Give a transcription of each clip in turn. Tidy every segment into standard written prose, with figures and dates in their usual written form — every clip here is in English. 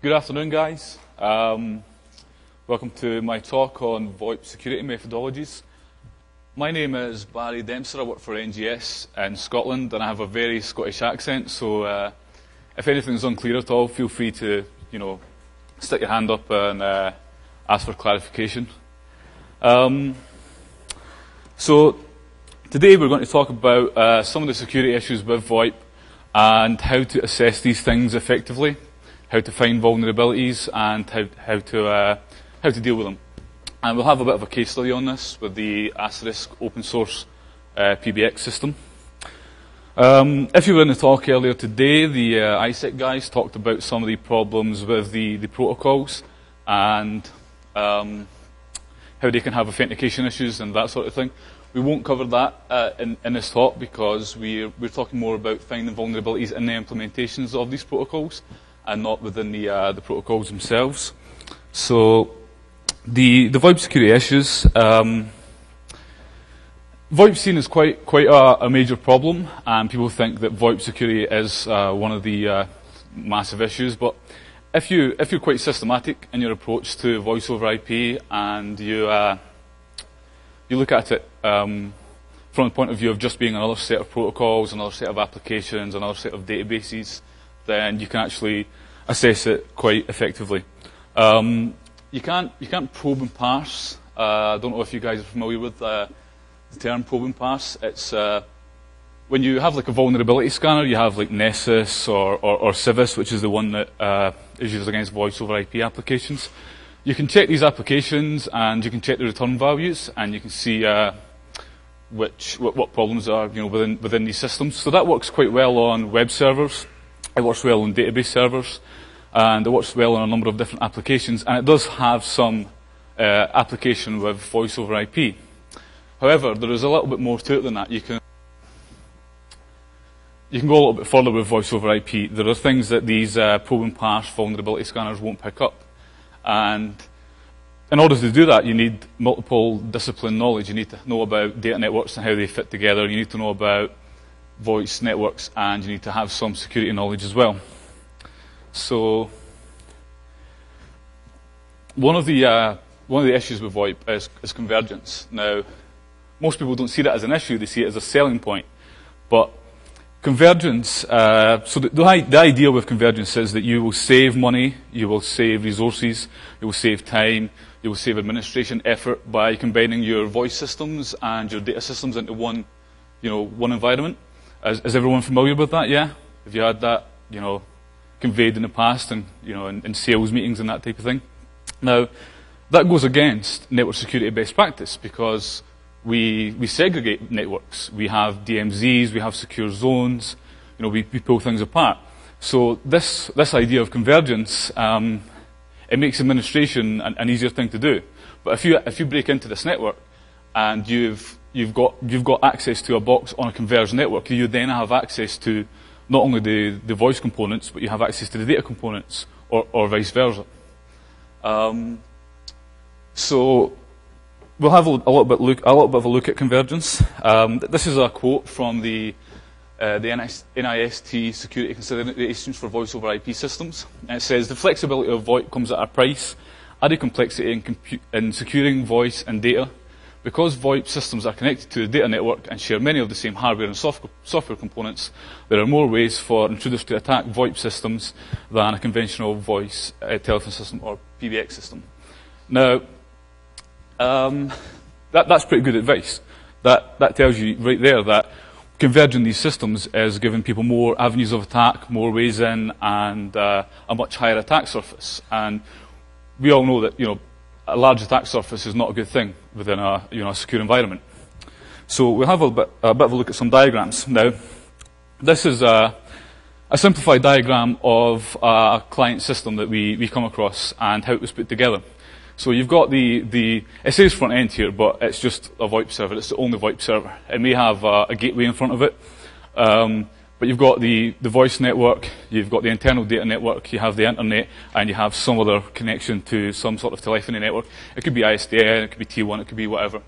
Good afternoon, guys. Welcome to my talk on VoIP security methodologies. My name is Barry Dempster. I work for NGS in Scotland, and I have a very Scottish accent, so if anything's unclear at all, feel free to, stick your hand up and ask for clarification. So today we're going to talk about some of the security issues with VoIP and how to assess these things effectively, how to find vulnerabilities, and how to deal with them. And we'll have a bit of a case study on this with the Asterisk open source PBX system. If you were in the talk earlier today, the ISEC guys talked about some of the problems with the protocols and how they can have authentication issues and that sort of thing. We won't cover that in this talk because we're talking more about finding vulnerabilities in the implementations of these protocols and not within the protocols themselves. So the VoIP security issues, VoIP seen as quite a major problem, and people think that VoIP security is one of the massive issues. But if you're quite systematic in your approach to voice over IP and you look at it from the point of view of just being another set of protocols, another set of applications, another set of databases, then you can actually assess it quite effectively. You can't probe and parse. I don't know if you guys are familiar with the term probe and parse. It's when you have like a vulnerability scanner, you have like Nessus or Civis, which is the one that is used against voice over IP applications. You can check these applications and you can check the return values, and you can see what problems are within these systems. So that works quite well on web servers. It works well on database servers, and it works well on a number of different applications, and it does have some application with voice over IP. However, there is a little bit more to it than that. You can go a little bit further with voice over IP. There are things that these probe and parse vulnerability scanners won't pick up. And in order to do that, you need multiple discipline knowledge. You need to know about data networks and how they fit together. You need to know about voice networks, and you need to have some security knowledge as well. So one of the issues with VoIP is convergence. Now, most people don't see that as an issue; they see it as a selling point. But convergence. So the idea with convergence is that you will save money, you will save resources, you will save time, you will save administration effort by combining your voice systems and your data systems into one environment. Is everyone familiar with that? Yeah? Have you had that, conveyed in the past and, in sales meetings and that type of thing? Now, that goes against network security best practice because we segregate networks. We have DMZs, we have secure zones, we pull things apart. So this idea of convergence, it makes administration an easier thing to do. But if you break into this network and you've got access to a box on a converged network, you then have access to not only the voice components, but you have access to the data components, or vice versa. So we'll have a little bit of a look at convergence. This is a quote from the NIST Security Considerations for Voice over IP Systems. And it says, "The flexibility of VoIP comes at a price, added complexity in securing voice and data. Because VoIP systems are connected to the data network and share many of the same hardware and software components, there are more ways for intruders to attack VoIP systems than a conventional voice telephone system or PBX system." Now, that's pretty good advice. That tells you right there that converging these systems is giving people more avenues of attack, more ways in, and a much higher attack surface. And we all know that a large attack surface is not a good thing within a secure environment. So we'll have a bit of a look at some diagrams. Now, this is a simplified diagram of a client system that we come across and how it was put together. So you've got it says front end here, but it's just a VoIP server. It's the only VoIP server. It may have a gateway in front of it. But you've got the voice network, you've got the internal data network, you have the internet, and you have some other connection to some sort of telephony network. It could be ISDN, it could be T1, it could be whatever.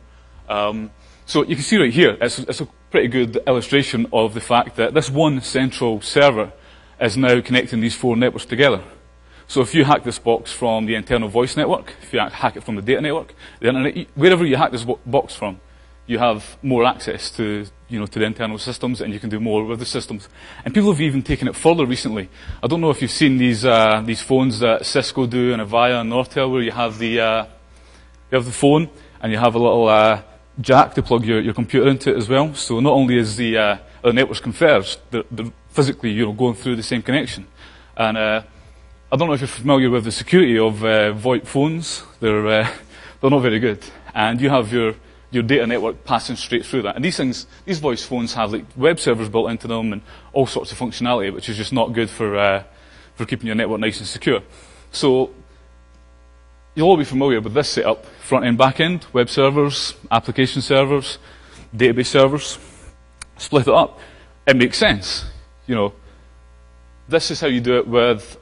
So you can see right here, it's a pretty good illustration of the fact that this one central server is now connecting these four networks together. So if you hack this box from the internal voice network, if you hack it from the data network, the internet, wherever you hack this box from, you have more access to, to the internal systems, and you can do more with the systems. And people have even taken it further recently. I don't know if you've seen these phones that Cisco do and Avaya and Nortel, where you have the phone and you have a little jack to plug your computer into it as well. So not only is the networks converged, they're physically going through the same connection. And I don't know if you're familiar with the security of VoIP phones. They're not very good. And you have your data network passing straight through that. And these voice phones have like web servers built into them and all sorts of functionality, which is just not good for keeping your network nice and secure. So you'll all be familiar with this setup: front end, back end, web servers, application servers, database servers. Split it up. It makes sense. This is how you do it with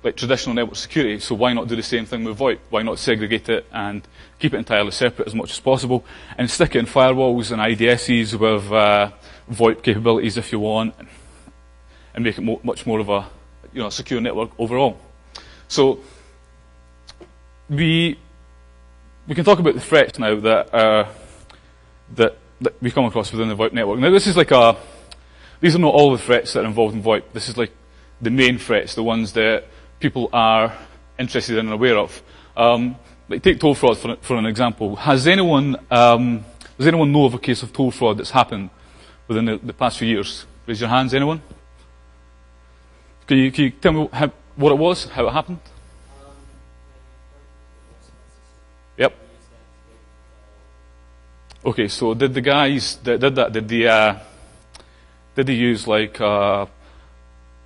like traditional network security, so why not do the same thing with VoIP? Why not segregate it and keep it entirely separate as much as possible, and stick it in firewalls and IDSs with VoIP capabilities if you want, and make it much more of a secure network overall. So we can talk about the threats now that we come across within the VoIP network. Now this is these are not all the threats that are involved in VoIP. This is like the main threats, the ones that people are interested in and aware of. Like take toll fraud for an example. Does anyone know of a case of toll fraud that's happened within the past few years? Raise your hands, anyone? Can you tell me what it was, how it happened? Yep. Okay, so did the guys that did that, did they use like a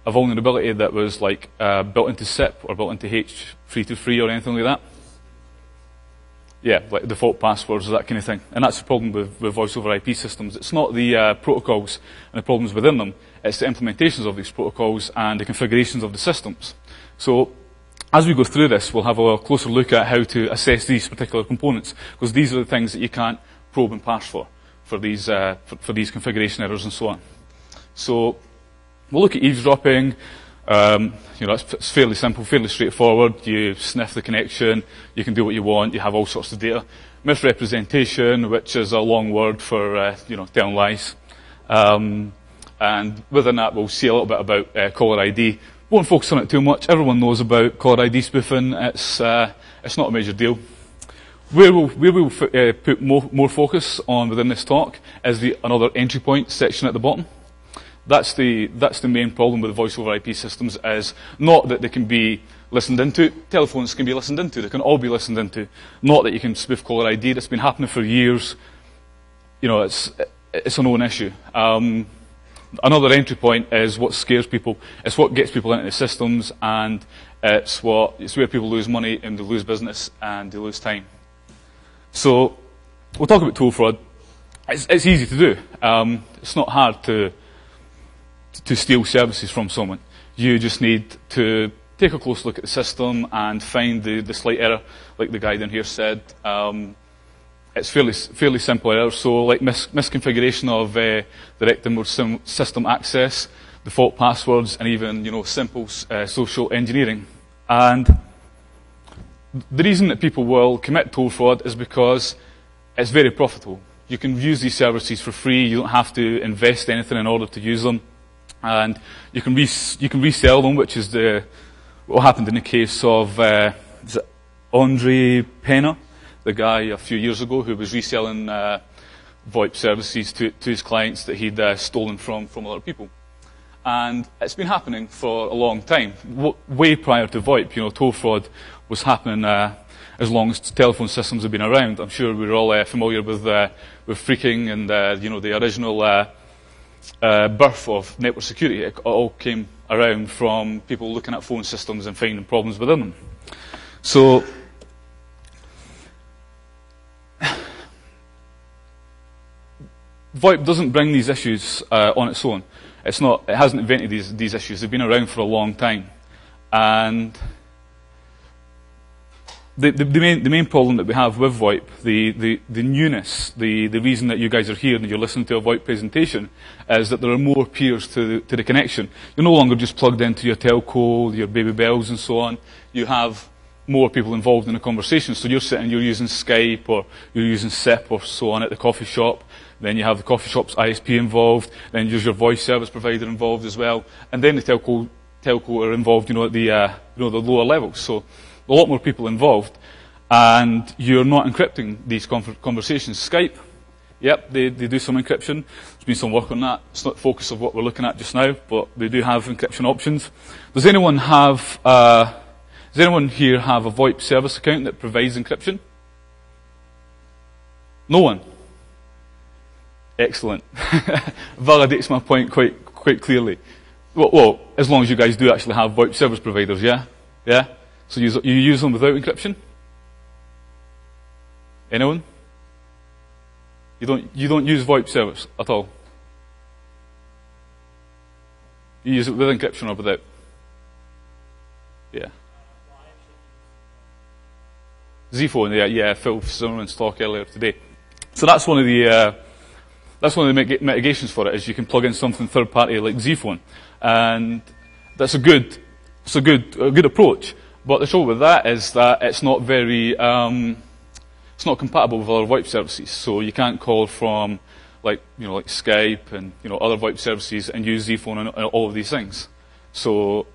vulnerability that was like built into SIP or built into H323 or anything like that? Yeah, like default passwords, that kind of thing. And that's the problem with voice over IP systems. It's not the protocols and the problems within them, it's the implementations of these protocols and the configurations of the systems. So as we go through this, we'll have a closer look at how to assess these particular components, because these are the things that you can't probe and parse for these configuration errors and so on. So we'll look at eavesdropping. It's fairly simple, fairly straightforward. You sniff the connection, you can do what you want, you have all sorts of data. Misrepresentation, which is a long word for telling lies. And within that, we'll see a little bit about caller ID. Won't focus on it too much. Everyone knows about caller ID spoofing. It's not a major deal. Where we'll put more focus on within this talk is another entry point section at the bottom. That's the main problem with the voice over IP systems, is not that they can be listened into. Telephones can be listened into. They can all be listened into. Not that you can spoof caller ID. That's been happening for years. It's a known issue. Another entry point is what scares people. It's what gets people into the systems, and it's where people lose money and they lose business and they lose time. So we'll talk about toll fraud. It's easy to do. It's not hard to steal services from someone. You just need to take a close look at the system and find the slight error, like the guy down here said. It's fairly simple errors, so like misconfiguration of direct inward system access, default passwords, and even simple social engineering. And the reason that people will commit toll fraud is because it's very profitable. You can use these services for free. You don't have to invest anything in order to use them. And you can resell them, which is what happened in the case of Andre Pena, the guy a few years ago who was reselling VoIP services to his clients that he'd stolen from other people. And it's been happening for a long time, way prior to VoIP. Toll fraud was happening as long as telephone systems have been around. I'm sure we're all familiar with phreaking and the original birth of network security. It all came around from people looking at phone systems and finding problems within them. So VoIP doesn't bring these issues on its own. It hasn't invented these issues. They've been around for a long time. And the main problem that we have with VoIP, the newness, the reason that you guys are here and you're listening to a VoIP presentation, is that there are more peers to the connection. You're no longer just plugged into your telco, your baby bells and so on. You have more people involved in the conversation. So you're using Skype or you're using SIP or so on at the coffee shop. Then you have the coffee shop's ISP involved. Then there's your voice service provider involved as well. And then the telco are involved, at the the lower levels. So a lot more people involved, and you're not encrypting these conversations. Skype, yep, they do some encryption. There's been some work on that. It's not the focus of what we're looking at just now, but they do have encryption options. Does anyone here have a VoIP service account that provides encryption? No one. Excellent. Validates my point quite clearly. Well, as long as you guys do actually have VoIP service providers, yeah? Yeah? So you use them without encryption? Anyone? You don't use VoIP service at all? You use it with encryption or without? Yeah. Zphone, yeah, Phil Zimmerman's talk earlier today. So that's one of the mitigations for it, is you can plug in something third party like Zphone, and that's a good approach. But the trouble with that is that it's not it's not compatible with other VoIP services. So you can't call from like Skype and other VoIP services and use Zphone and all of these things. So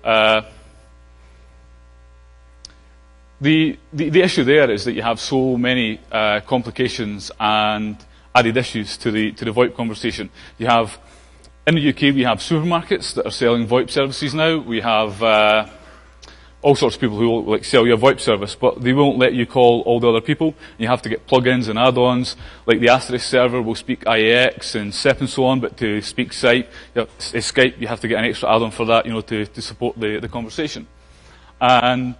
the issue there is that you have so many complications and added issues to the VoIP conversation. You have, in the UK, we have supermarkets that are selling VoIP services now. We have all sorts of people who will sell you a VoIP service, but they won't let you call all the other people. You have to get plugins and add-ons. Like the Asterisk server will speak IAX and SIP and so on, but to speak Skype, you have to get an extra add-on for that, to support the conversation. And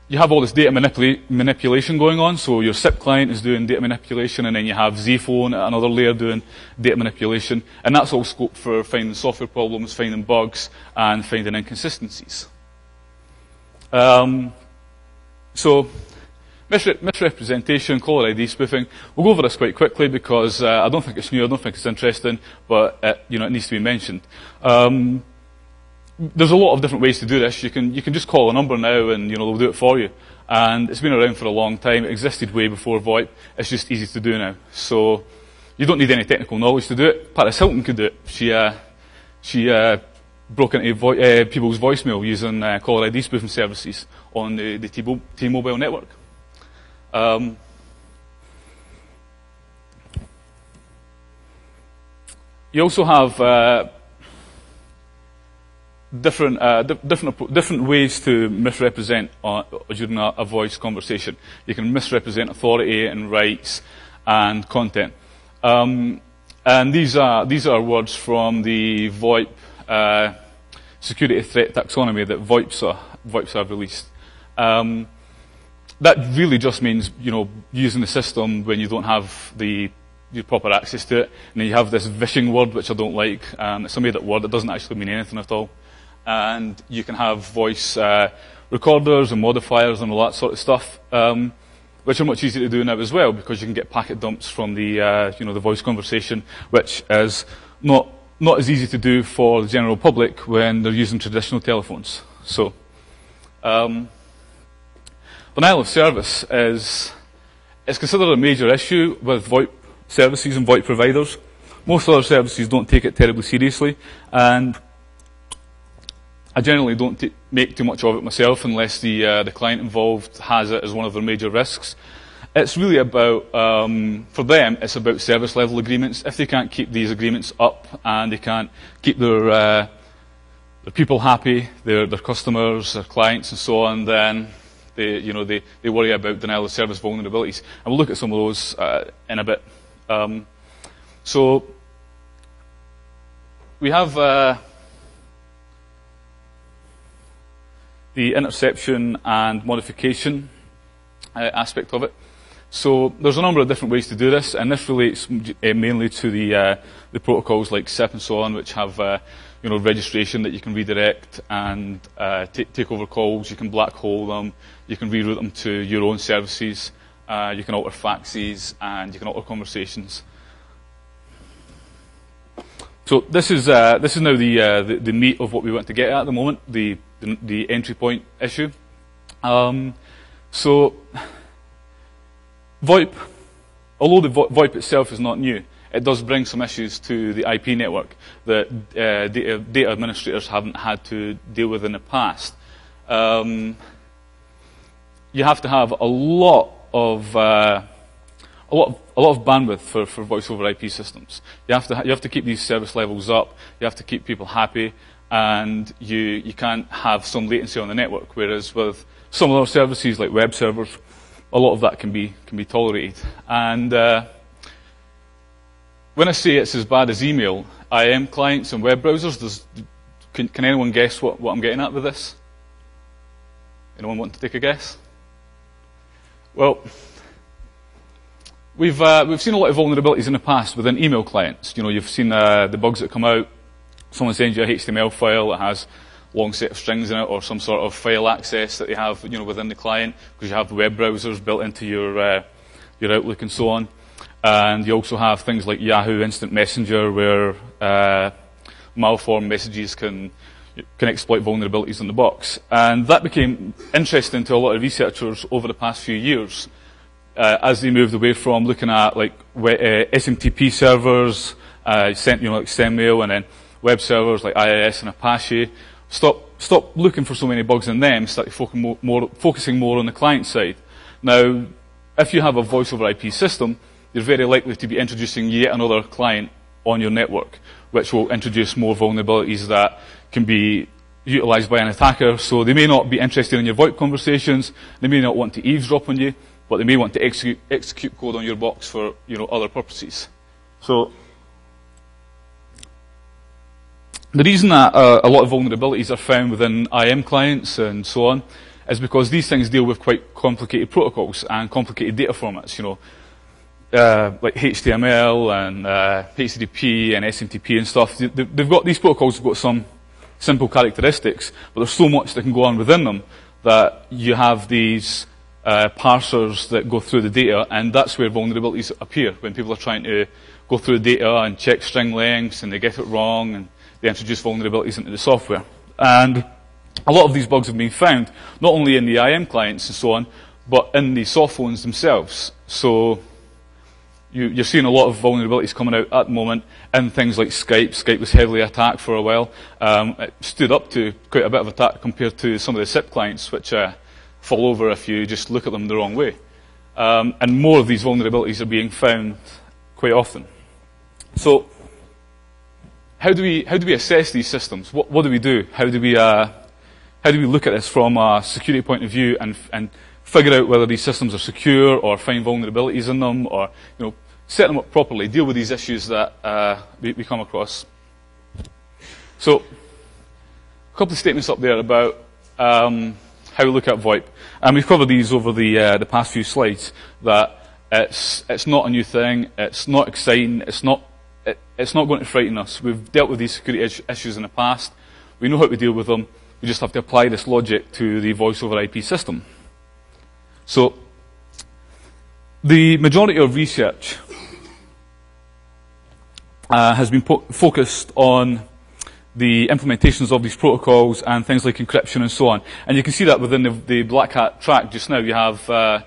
you have all this data manipulation going on. So your SIP client is doing data manipulation, and then you have Zphone at another layer doing data manipulation. And that's all scope for finding software problems, finding bugs, and finding inconsistencies. So misrepresentation, caller ID spoofing. We'll go over this quite quickly because I don't think it's new, I don't think it's interesting, but it needs to be mentioned. There's a lot of different ways to do this. You can just call a number now and they'll do it for you. And it's been around for a long time. It existed way before VoIP. It's just easy to do now. So you don't need any technical knowledge to do it. Paris Hilton could do it. She broke into people's voicemail using caller ID spoofing services on the T-Mobile network. You also have different ways to misrepresent during a voice conversation. You can misrepresent authority and rights and content. And these are words from the VoIP security threat taxonomy that VoIPs have released. That really just means using the system when you don't have the proper access to it. And then you have this vishing word, which I don't like. It's a made-up word. It doesn't actually mean anything at all. And you can have voice recorders and modifiers and all that sort of stuff, which are much easier to do now as well, because you can get packet dumps from the the voice conversation, which is not as easy to do for the general public when they're using traditional telephones. So denial of service is considered a major issue with VoIP services and VoIP providers. Most other services don't take it terribly seriously, and I generally don't make too much of it myself unless the client involved has it as one of their major risks. It's really about, for them, it's about service level agreements. If they can't keep these agreements up and they can't keep their people happy, their customers, their clients and so on, then they worry about denial of service vulnerabilities. And we'll look at some of those in a bit. So we have the interception and modification aspect of it. So there's a number of different ways to do this, and this relates mainly to the protocols like SIP and so on, which have registration that you can redirect and take over calls. You can black hole them. You can reroute them to your own services. You can alter faxes, and you can alter conversations. So this is now the meat of what we want to get at the moment, the entry point issue. So VoIP, although the VoIP itself is not new, it does bring some issues to the IP network that data administrators haven't had to deal with in the past. You have to have a lot of bandwidth for voice over IP systems. You have to keep these service levels up. You have to keep people happy, and you can't have some latency on the network. Whereas with some other services like web servers, a lot of that can be tolerated. And when I say it's as bad as email, IM clients and web browsers, can anyone guess what I'm getting at with this? Anyone want to take a guess? Well, we've seen a lot of vulnerabilities in the past within email clients. You've seen the bugs that come out. Someone sends you a HTML file that has a long set of strings in it, or some sort of file access that they have, within the client, because you have web browsers built into your Outlook and so on. And you also have things like Yahoo Instant Messenger, where malformed messages can exploit vulnerabilities in the box. And that became interesting to a lot of researchers over the past few years, as they moved away from looking at like SMTP servers, like SendMail, and then web servers like IIS and Apache. Stop looking for so many bugs in them, started focusing more on the client side. Now, if you have a voice over IP system, you're very likely to be introducing yet another client on your network, which will introduce more vulnerabilities that can be utilized by an attacker. So they may not be interested in your VoIP conversations, they may not want to eavesdrop on you, but they may want to execute code on your box for other purposes. So the reason that a lot of vulnerabilities are found within IM clients and so on is because these things deal with quite complicated protocols and complicated data formats, like HTML and HTTP and SMTP and stuff. These protocols have got some simple characteristics, but there's so much that can go on within them that you have these parsers that go through the data, and that's where vulnerabilities appear, when people are trying to go through the data and check string lengths and they get it wrong and they introduce vulnerabilities into the software. And a lot of these bugs have been found, not only in the IM clients and so on, but in the soft phones themselves. So you're seeing a lot of vulnerabilities coming out at the moment in things like Skype. Skype was heavily attacked for a while. It stood up to quite a bit of attack compared to some of the SIP clients, which fall over if you just look at them the wrong way. And more of these vulnerabilities are being found quite often. So how do we assess these systems? What do we do? How do we look at this from a security point of view and figure out whether these systems are secure, or find vulnerabilities in them, or set them up properly, deal with these issues that we come across? So a couple of statements up there about how we look at VoIP, and we've covered these over the past few slides. That it's not a new thing, it's not exciting, it's not going to frighten us. We've dealt with these security issues in the past. We know how to deal with them. We just have to apply this logic to the voice over IP system. So the majority of research has been focused on the implementations of these protocols and things like encryption and so on. And you can see that within the Black Hat track just now. You have the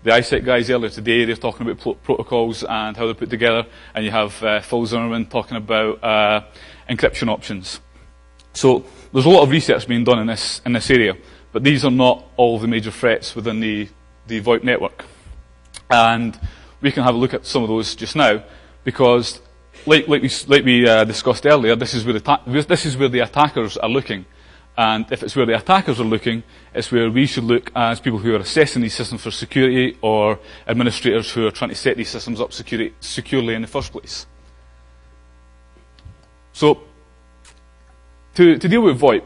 ISEC guys earlier today, they're talking about protocols and how they're put together, and you have Phil Zimmerman talking about encryption options. So there's a lot of research being done in this area, but these are not all of the major threats within the VoIP network. And we can have a look at some of those just now, because like we discussed earlier, this is where the attackers are looking. And if it's where the attackers are looking, it's where we should look as people who are assessing these systems for security, or administrators who are trying to set these systems up securely in the first place. So to deal with VoIP,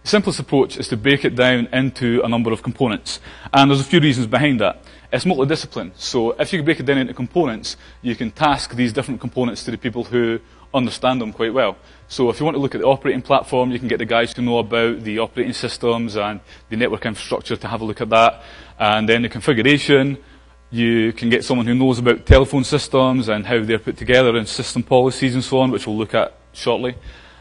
The simplest approach is to break it down into a number of components. And there's a few reasons behind that. It's multidiscipline. So if you can break it down into components, you can task these different components to the people who understand them quite well. So if you want to look at the operating platform, you can get the guys who know about the operating systems and the network infrastructure to have a look at that. And then the configuration, you can get someone who knows about telephone systems and how they're put together and system policies and so on, which we'll look at shortly.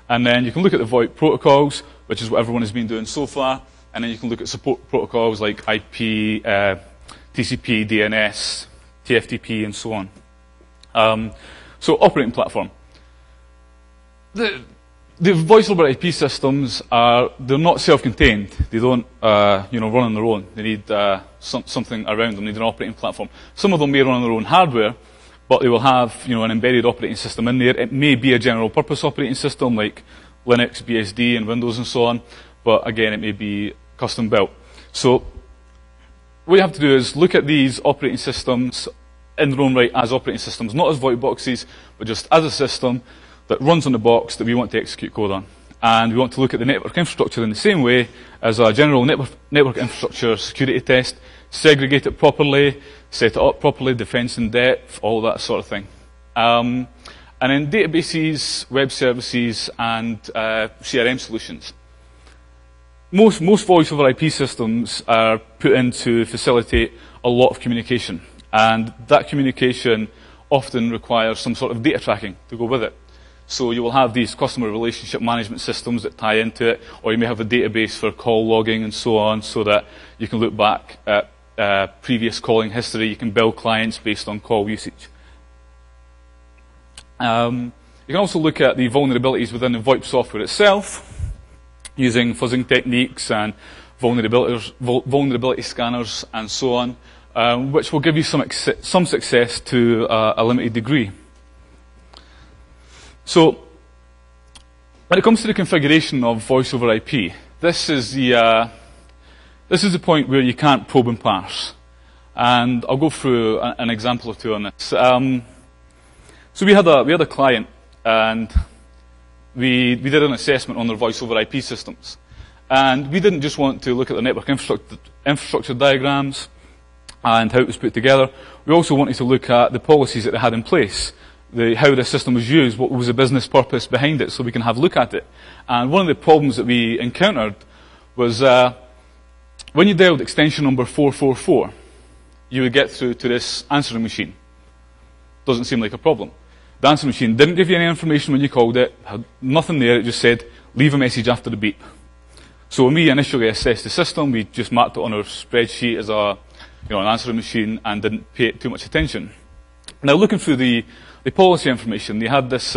And then you can look at the VoIP protocols, which is what everyone has been doing so far. And then you can look at support protocols like IP, TCP, DNS, TFTP, and so on. So operating platform. The voice over IP systems they're not self-contained. They don't run on their own. They need something around them. They need an operating platform. Some of them may run on their own hardware, but they will have an embedded operating system in there. It may be a general purpose operating system like Linux, BSD, and Windows and so on, but again, it may be custom built. So what you have to do is look at these operating systems in their own right as operating systems, not as VoIP boxes, but just as a system that runs on the box that we want to execute code on. And we want to look at the network infrastructure in the same way as a general network infrastructure security test, segregate it properly, set it up properly, defense in depth, all that sort of thing. And then databases, web services, and CRM solutions. Most voice over IP systems are put in to facilitate a lot of communication. And that communication often requires some sort of data tracking to go with it. So you will have these customer relationship management systems that tie into it, or you may have a database for call logging and so on, so that you can look back at previous calling history. You can build clients based on call usage. You can also look at the vulnerabilities within the VoIP software itself, using fuzzing techniques and vulnerability scanners and so on, which will give you some success to a limited degree. So, when it comes to the configuration of voice over IP, this is the point where you can't probe and parse. And I'll go through an example or two on this. So we had a client, and we did an assessment on their voice over IP systems. And we didn't just want to look at the network infrastructure diagrams and how it was put together. We also wanted to look at the policies that they had in place, how the system was used, what was the business purpose behind it, so we can have a look at it. And one of the problems that we encountered was when you dialed extension number 444, you would get through to this answering machine. Doesn't seem like a problem. The answering machine didn't give you any information when you called it, had nothing there, it just said, leave a message after the beep. So when we initially assessed the system, we just marked it on our spreadsheet as an answering machine and didn't pay it too much attention. Now looking through the policy information, they had this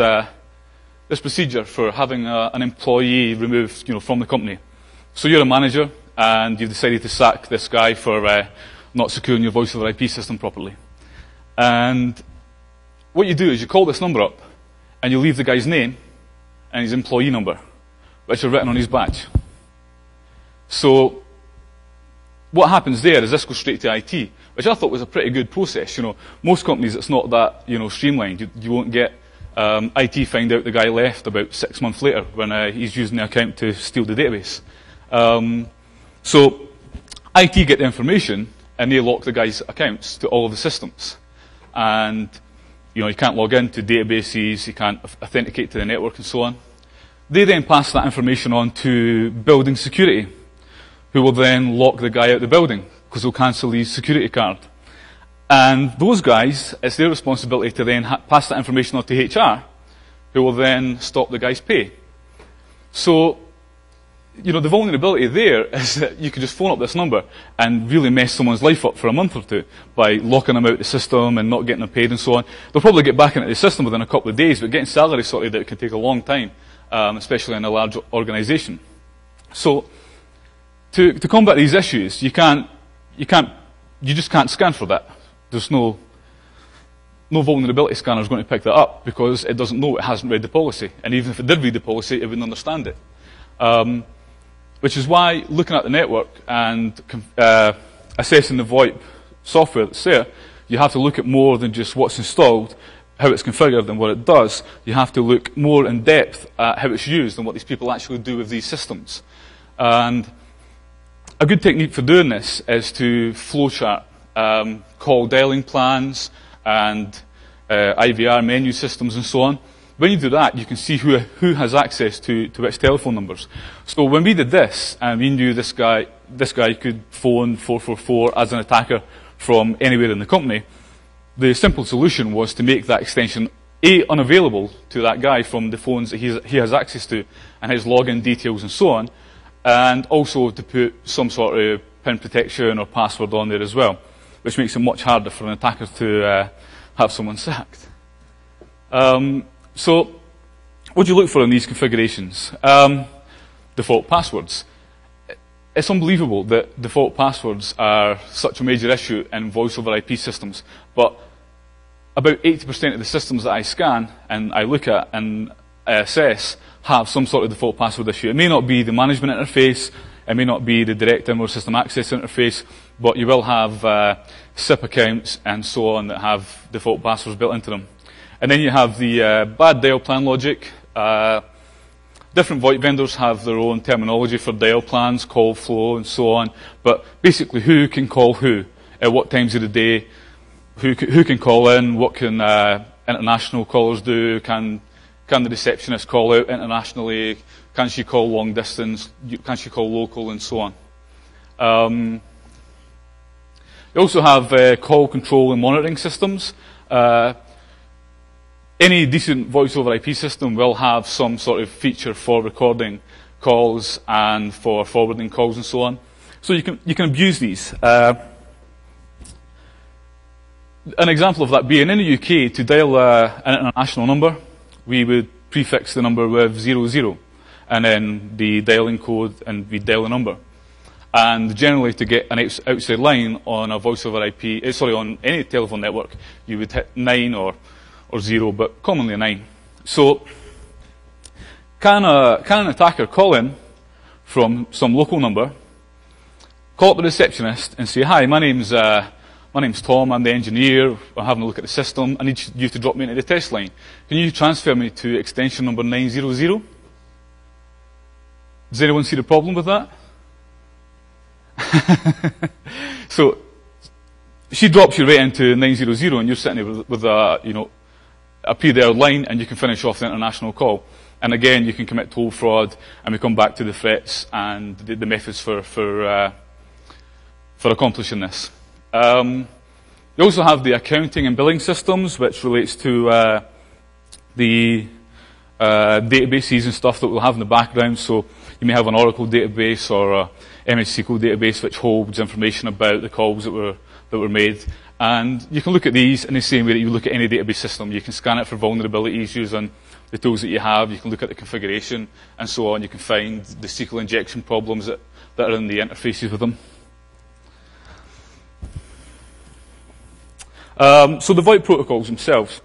procedure for having an employee removed from the company. So you're a manager and you've decided to sack this guy for not securing your voice over IP system properly. And what you do is you call this number up and you leave the guy's name and his employee number, which are written on his badge. So what happens there is this goes straight to IT, which I thought was a pretty good process. Most companies it's not that streamlined. You won't get IT find out the guy left about 6 months later when he's using the account to steal the database. So IT get the information and they lock the guy's accounts to all of the systems. And you can't log into databases, you can't authenticate to the network and so on. They then pass that information on to building security, who will then lock the guy out of the building because they'll cancel his security card. And those guys, it's their responsibility to then pass that information on to HR, who will then stop the guy's pay. So, the vulnerability there is that you could just phone up this number and really mess someone's life up for a month or two by locking them out of the system and not getting them paid and so on. They'll probably get back into the system within a couple of days, but getting salary sorted out can take a long time, especially in a large organization. So, to combat these issues, you just can't scan for that. There's no vulnerability scanner is going to pick that up because it doesn't know, it hasn't read the policy. And even if it did read the policy, it wouldn't understand it. Which is why looking at the network and assessing the VoIP software that's there, you have to look at more than just what's installed, how it's configured and what it does. You have to look more in depth at how it's used and what these people actually do with these systems. And a good technique for doing this is to flowchart call dialing plans and IVR menu systems and so on. When you do that, you can see who has access to which telephone numbers. So when we did this, and we knew this guy could phone 444 as an attacker from anywhere in the company, the simple solution was to make that extension A, unavailable to that guy from the phones that he has access to, and his login details and so on, and also to put some sort of PIN protection or password on there as well, which makes it much harder for an attacker to have someone sacked. So what do you look for in these configurations? Default passwords. It's unbelievable that default passwords are such a major issue in voice over IP systems, but about 80% of the systems that I scan and I look at and I assess have some sort of default password issue. It may not be the management interface, it may not be the direct in or system access interface, but you will have SIP accounts and so on that have default passwords built into them. And then you have the bad dial plan logic. Different VoIP vendors have their own terminology for dial plans, call flow, and so on. But basically, who can call who, at what times of the day, who can call in, what can international callers do, can the receptionist call out internationally, can she call long distance, can she call local, and so on. You also have call control and monitoring systems. Any decent voice over IP system will have some sort of feature for recording calls and for forwarding calls and so on. So you can abuse these. An example of that being in the UK, to dial an international number, we would prefix the number with 00, and then the dialing code, and we dial the number. And generally, to get an outside line on a voice over IP, on any telephone network, you would hit 9 or 0, but commonly a 9. So, can an attacker call in from some local number, call up the receptionist and say, "Hi, my name's Tom, I'm the engineer, I'm having a look at the system, I need you to drop me into the test line. Can you transfer me to extension number 900? Does anyone see the problem with that? So, she drops you right into 900 and you're sitting there with a pre-dialed line, and you can finish off the international call. And again, you can commit toll fraud, and we come back to the threats and the methods for accomplishing this. You also have the accounting and billing systems, which relates to the databases and stuff that we'll have in the background. So you may have an Oracle database or a MS SQL database which holds information about the calls that were made. And you can look at these in the same way that you look at any database system. You can scan it for vulnerabilities using the tools that you have. You can look at the configuration and so on. You can find the SQL injection problems that are in the interfaces with them. So the VoIP protocols themselves.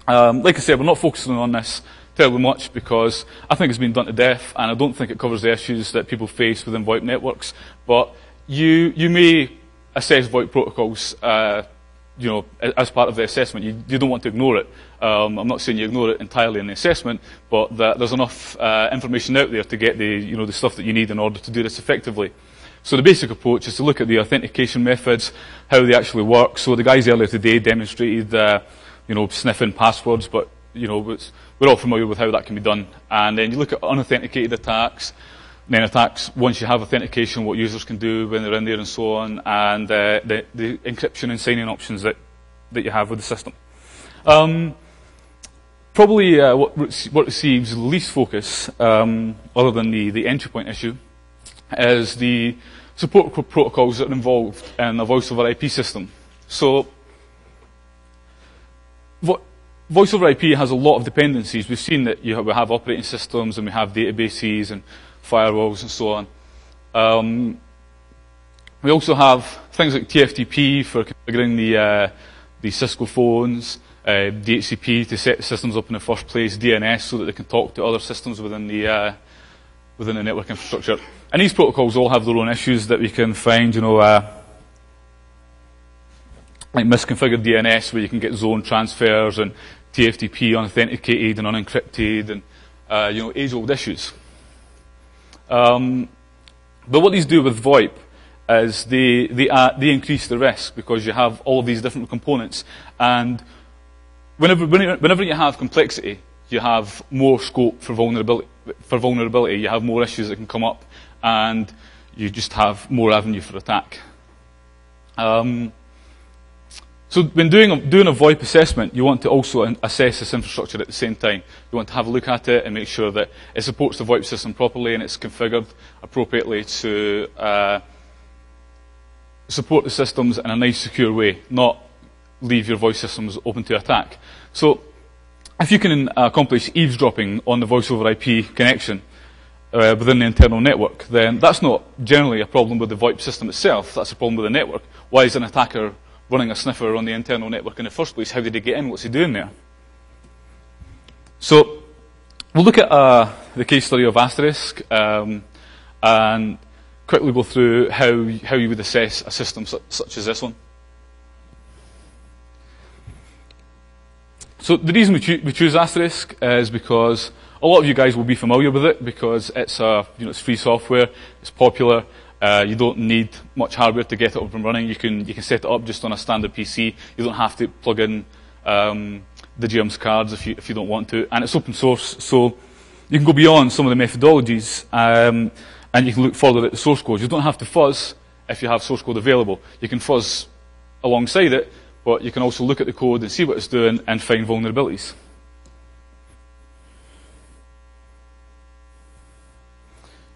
Like I said, we're not focusing on this terribly much because I think it's been done to death, and I don't think it covers the issues that people face within VoIP networks. But you may assess VoIP protocols, as part of the assessment. You don't want to ignore it. I'm not saying you ignore it entirely in the assessment, but that there's enough information out there to get the stuff that you need in order to do this effectively. So the basic approach is to look at the authentication methods, how they actually work. So the guys earlier today demonstrated, sniffing passwords, but we're all familiar with how that can be done. And then you look at unauthenticated attacks, and then attacks once you have authentication, what users can do when they're in there and so on, and the encryption and signing options that you have with the system. Probably what receives the least focus, other than the entry point issue, is the support protocols that are involved in a voice over IP system. So, voice over IP has a lot of dependencies. We've seen that we have operating systems and we have databases and firewalls and so on. We also have things like TFTP for configuring the Cisco phones, DHCP to set the systems up in the first place, DNS so that they can talk to other systems within the network infrastructure. And these protocols all have their own issues that we can find, like misconfigured DNS, where you can get zone transfers, and TFTP unauthenticated and unencrypted, and age-old issues. But what these do with VoIP is they increase the risk because you have all of these different components. And whenever you have complexity, you have more scope for vulnerability. You have more issues that can come up, and you just have more avenue for attack. So when doing a VoIP assessment, you want to also assess this infrastructure at the same time. You want to have a look at it and make sure that it supports the VoIP system properly and it's configured appropriately to support the systems in a nice, secure way, not leave your voice systems open to attack. So if you can accomplish eavesdropping on the voice over IP connection within the internal network, then that's not generally a problem with the VoIP system itself, that's a problem with the network. Why is an attacker running a sniffer on the internal network in the first place? How did he get in? What's he doing there? So we'll look at the case study of Asterisk and quickly go through how you would assess a system such as this one. So the reason we choose Asterisk is because a lot of you guys will be familiar with it because it's it's free software, it's popular. You don't need much hardware to get it up and running. You can set it up just on a standard PC. You don't have to plug in the GEMS cards if you don't want to. And it's open source, so you can go beyond some of the methodologies and you can look further at the source code. You don't have to fuzz if you have source code available. You can fuzz alongside it, but you can also look at the code and see what it's doing and find vulnerabilities.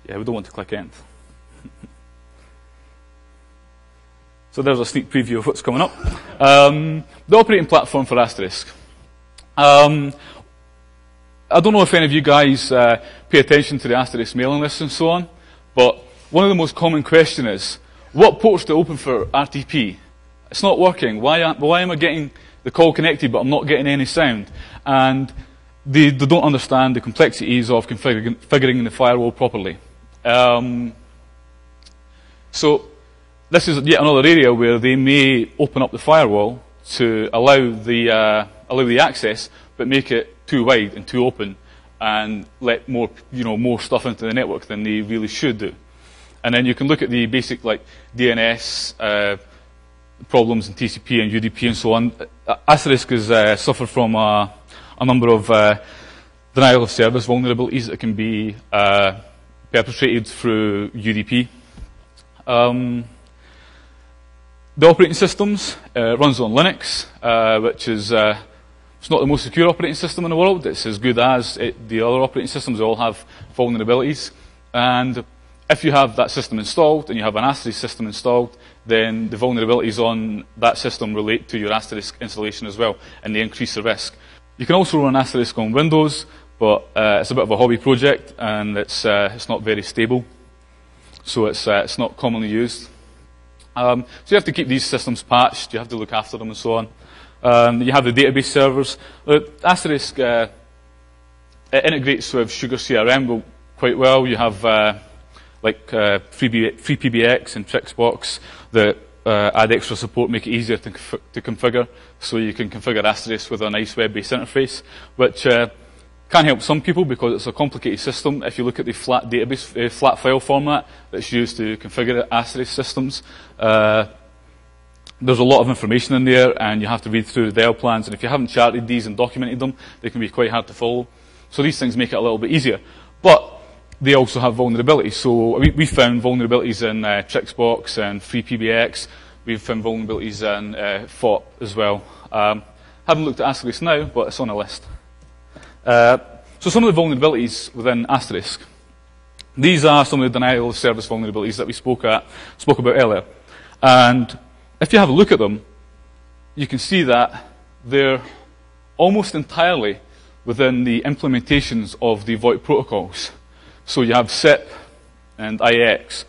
Yeah, we don't want to click end. So there's a sneak preview of what's coming up. The operating platform for Asterisk. I don't know if any of you guys pay attention to the Asterisk mailing list and so on, but one of the most common questions is, what ports to open for RTP? It's not working. Why am I getting the call connected but I'm not getting any sound? And they don't understand the complexities of configuring the firewall properly. So this is yet another area where they may open up the firewall to allow the access, but make it too wide and too open, and let more stuff into the network than they really should do. And then you can look at the basic DNS problems in TCP and UDP and so on. Asterisk has suffered from a number of denial of service vulnerabilities that can be perpetrated through UDP. The operating systems runs on Linux, which is it's not the most secure operating system in the world. It's as good as the other operating systems. They all have vulnerabilities. And if you have that system installed and you have an Asterisk system installed, then the vulnerabilities on that system relate to your Asterisk installation as well, and they increase the risk. You can also run Asterisk on Windows, but it's a bit of a hobby project, and it's not very stable, so it's not commonly used. So you have to keep these systems patched, you have to look after them and so on. You have the database servers. Asterisk it integrates with Sugar CRM quite well. You have FreePBX and Trixbox that add extra support, make it easier to configure. So you can configure Asterisk with a nice web-based interface, which can help some people because it's a complicated system. If you look at the flat database, flat file format that's used to configure Asterisk systems, there's a lot of information in there, and you have to read through the dial plans. And if you haven't charted these and documented them, they can be quite hard to follow. So these things make it a little bit easier. But they also have vulnerabilities. So we found vulnerabilities in Trixbox and FreePBX. We've found vulnerabilities in FOP as well. Haven't looked at Asterisk now, but it's on a list. So some of the vulnerabilities within Asterisk. These are some of the denial of service vulnerabilities that we spoke about earlier. And if you have a look at them, you can see that they're almost entirely within the implementations of the VoIP protocols. So you have SIP and IX,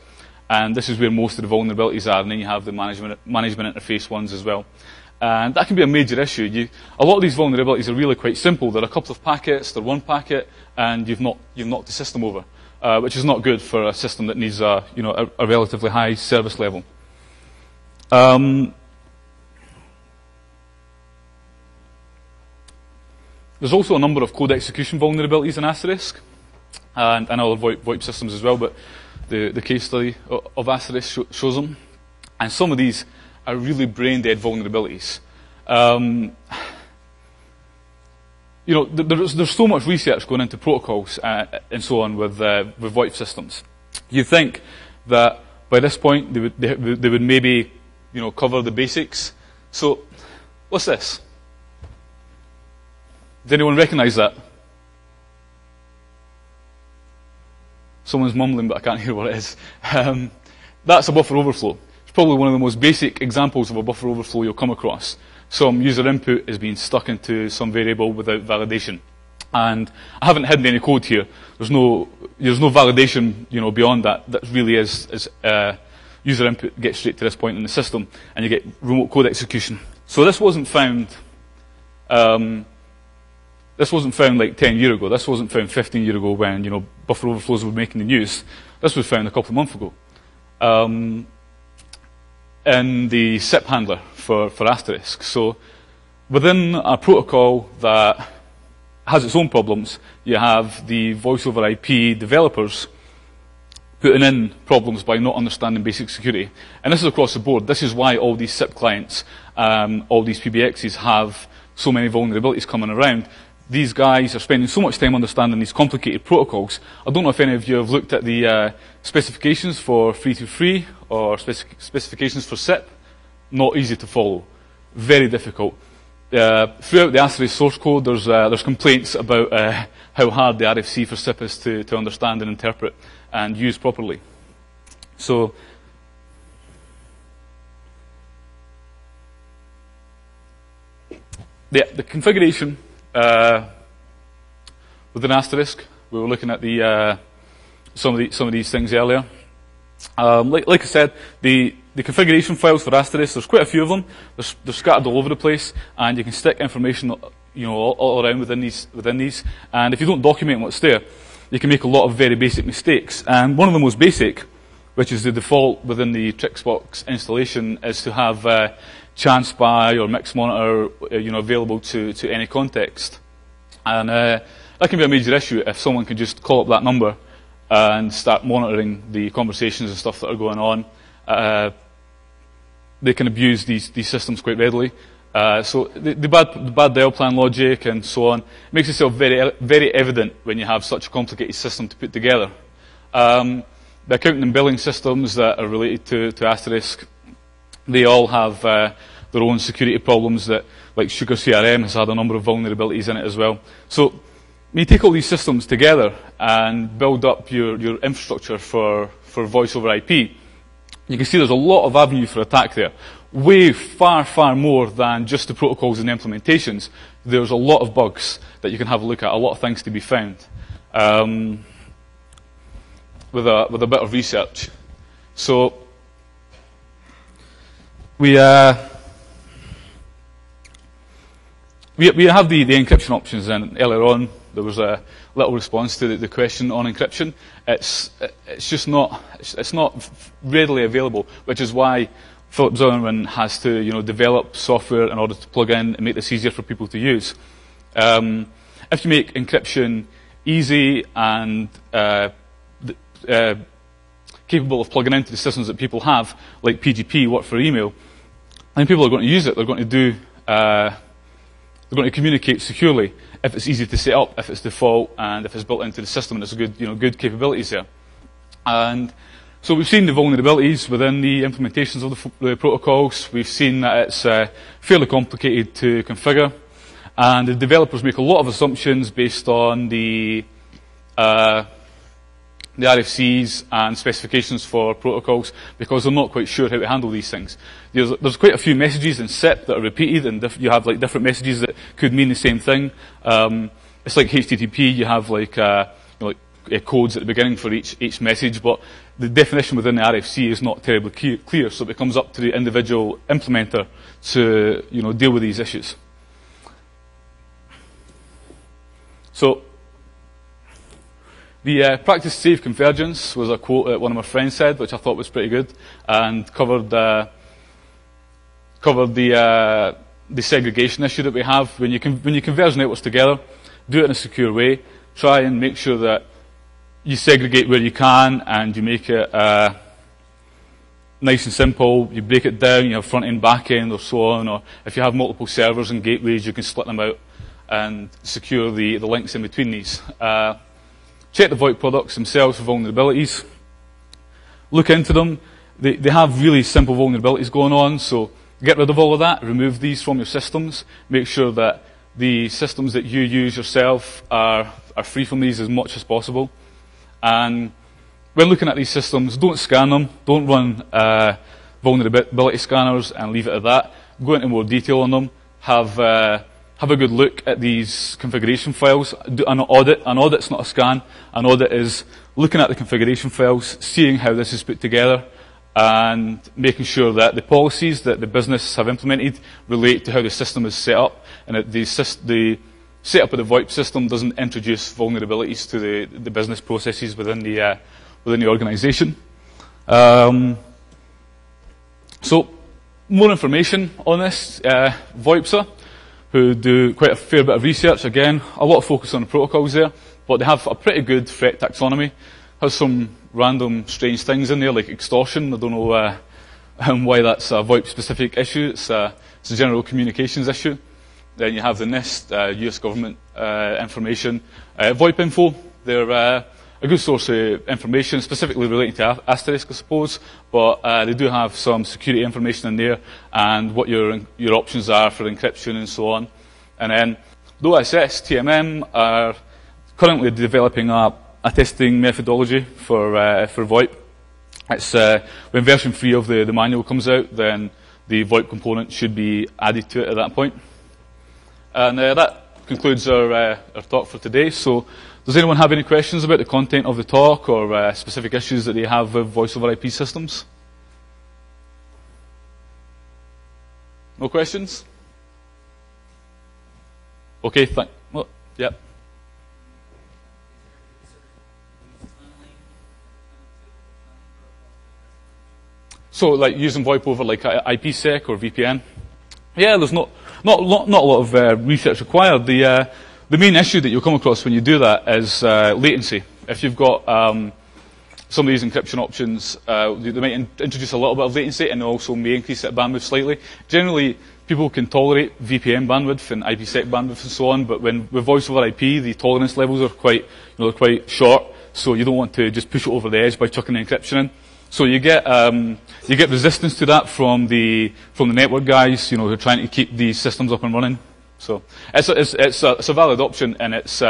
and this is where most of the vulnerabilities are, and then you have the management interface ones as well. And that can be a major issue. A lot of these vulnerabilities are really quite simple. They're a couple of packets, they're one packet, and you've knocked the system over, which is not good for a system that needs a relatively high service level. There's also a number of code execution vulnerabilities in Asterisk, and other VoIP systems as well, but the case study of Asterisk shows them. And some of these are really brain-dead vulnerabilities. There's so much research going into protocols and so on with VoIP systems. You'd think that by this point they would maybe cover the basics. So, what's this? Does anyone recognise that? Someone's mumbling, but I can't hear what it is. That's a buffer overflow. It's probably one of the most basic examples of a buffer overflow you'll come across. Some user input is being stuck into some variable without validation. And I haven't hidden any code here. There's no validation, beyond that. That really is user input gets straight to this point in the system, and you get remote code execution. So this wasn't found. This wasn't found like 10 years ago. This wasn't found 15 years ago when buffer overflows were making the news. This was found a couple of months ago. In the SIP handler for Asterisk. So within a protocol that has its own problems, you have the voice over IP developers putting in problems by not understanding basic security. And this is across the board. This is why all these SIP clients, all these PBXs have so many vulnerabilities coming around. These guys are spending so much time understanding these complicated protocols. I don't know if any of you have looked at the specifications for 323 or specifications for SIP. Not easy to follow. Very difficult. Throughout the Asterisk source code, there's complaints about how hard the RFC for SIP is to understand and interpret and use properly. So, the configuration within Asterisk, we were looking at some of these things earlier. Like I said, the configuration files for Asterisk, there's quite a few of them. They're scattered all over the place, and you can stick information, all around within these. And if you don't document what's there, you can make a lot of very basic mistakes. And one of the most basic, which is the default within the Trixbox installation, is to have ChanSpy or Mixmonitor, available to any context. And that can be a major issue if someone can just call up that number and start monitoring the conversations and stuff that are going on. They can abuse these systems quite readily. So the bad dial plan logic and so on makes itself very, very evident when you have such a complicated system to put together. The accounting and billing systems that are related to Asterisk, they all have their own security problems that, like Sugar CRM has had a number of vulnerabilities in it as well. So when you take all these systems together and build up your infrastructure for voice over IP, you can see there's a lot of avenue for attack there. Way far, far more than just the protocols and the implementations. There's a lot of bugs that you can have a look at, a lot of things to be found with a bit of research. So we have the encryption options, and earlier on there was a little response to the question on encryption. It's just not readily available, which is why Philip Zimmermann has to develop software in order to plug in and make this easier for people to use. If you make encryption easy and capable of plugging into the systems that people have, like PGP, work for email, then people are going to use it. They're going to communicate securely if it's easy to set up, if it's default, and if it's built into the system and there's good capabilities there. And so we've seen the vulnerabilities within the implementations of the protocols. We've seen that it's fairly complicated to configure, and the developers make a lot of assumptions based on the RFCs and specifications for protocols because they're not quite sure how to handle these things. There's quite a few messages in SIP that are repeated, and you have like different messages that could mean the same thing. It's like HTTP. You have like codes at the beginning for each message, but the definition within the RFC is not terribly clear. So it comes up to the individual implementer to deal with these issues. So the practice safe convergence was a quote that one of my friends said, which I thought was pretty good, and covered the segregation issue that we have. When you converge networks together, do it in a secure way. Try and make sure that you segregate where you can, and you make it nice and simple. You break it down, you have front end, back end, or so on, or if you have multiple servers and gateways, you can split them out and secure the links in between these. Check the VoIP products themselves for vulnerabilities. Look into them. They have really simple vulnerabilities going on, so get rid of all of that, remove these from your systems, make sure that the systems that you use yourself are free from these as much as possible. And when looking at these systems, don't scan them, don't run vulnerability scanners and leave it at that. Go into more detail on them, have a good look at these configuration files, do an audit. An audit's not a scan. An audit is looking at the configuration files, seeing how this is put together, and making sure that the policies that the business have implemented relate to how the system is set up, and that the setup of the VoIP system doesn't introduce vulnerabilities to the business processes within the organization. So, more information on this. VoIPSA, who do quite a fair bit of research, again, a lot of focus on the protocols there, but they have a pretty good threat taxonomy. Has some random strange things in there, like extortion. I don't know why that's a VoIP-specific issue. It's a general communications issue. Then you have the NIST, US government information. VoIP Info, they're a good source of information, specifically relating to Asterisk, I suppose, but they do have some security information in there, and what your options are for encryption and so on. And then the OSS, TMM, are currently developing a testing methodology for VoIP. It's when version 3 of the manual comes out, then the VoIP component should be added to it at that point. And that concludes our talk for today. So, does anyone have any questions about the content of the talk or specific issues that they have with voice over IP systems? No questions? Okay, well, yeah. So, like using VoIP over like IPsec or VPN? Yeah, there's not a lot of research required. The main issue that you'll come across when you do that is latency. If you've got some of these encryption options, they might introduce a little bit of latency, and also may increase that bandwidth slightly. Generally, people can tolerate VPN bandwidth and IPsec bandwidth and so on, but with voice over IP, the tolerance levels are quite short. So you don't want to just push it over the edge by chucking the encryption in. So you get resistance to that from the network guys, who are trying to keep these systems up and running. So it's a valid option, and it's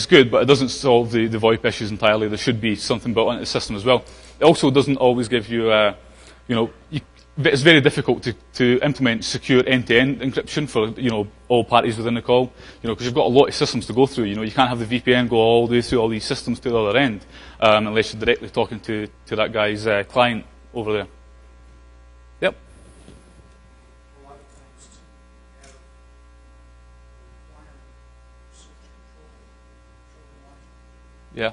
good, but it doesn't solve the VoIP issues entirely. There should be something built into the system as well. It also doesn't always give you, it's very difficult to implement secure end-to-end encryption for all parties within the call, because you've got a lot of systems to go through. You can't have the VPN go all the way through all these systems to the other end, unless you're directly talking to that guy's client over there. Yep. A lot of times to have requirement Yeah.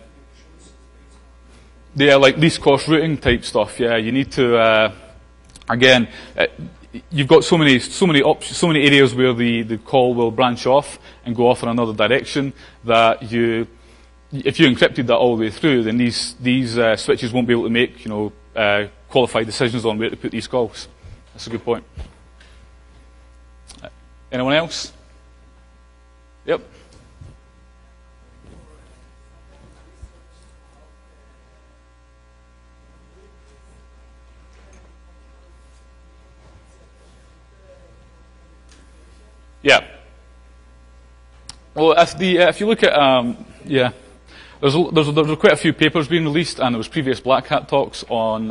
Yeah, like least cost routing type stuff. Yeah, you need to. Again, you've got so many options, so many areas where the call will branch off and go off in another direction that if you encrypted that all the way through, then these switches won't be able to make qualified decisions on where to put these calls. That's a good point. Anyone else? Yep. Yeah. Well, if you look at there's quite a few papers being released, and there was previous Black Hat talks on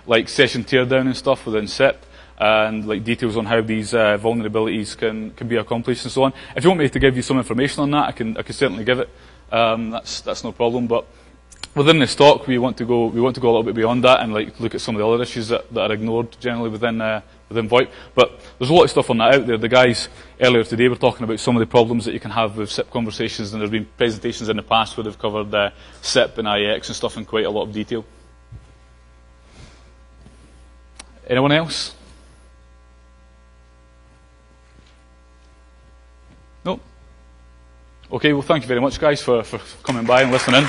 like session teardown and stuff within SIP, and like details on how these vulnerabilities can be accomplished and so on. If you want me to give you some information on that, I can certainly give it. That's no problem. But within this talk, we want to go a little bit beyond that and like look at some of the other issues that are ignored generally within VoIP. But there's a lot of stuff on that out there. The guys earlier today were talking about some of the problems that you can have with SIP conversations, and there's been presentations in the past where they've covered SIP and IX and stuff in quite a lot of detail. Anyone else? No? Okay, well, thank you very much, guys, for coming by and listening.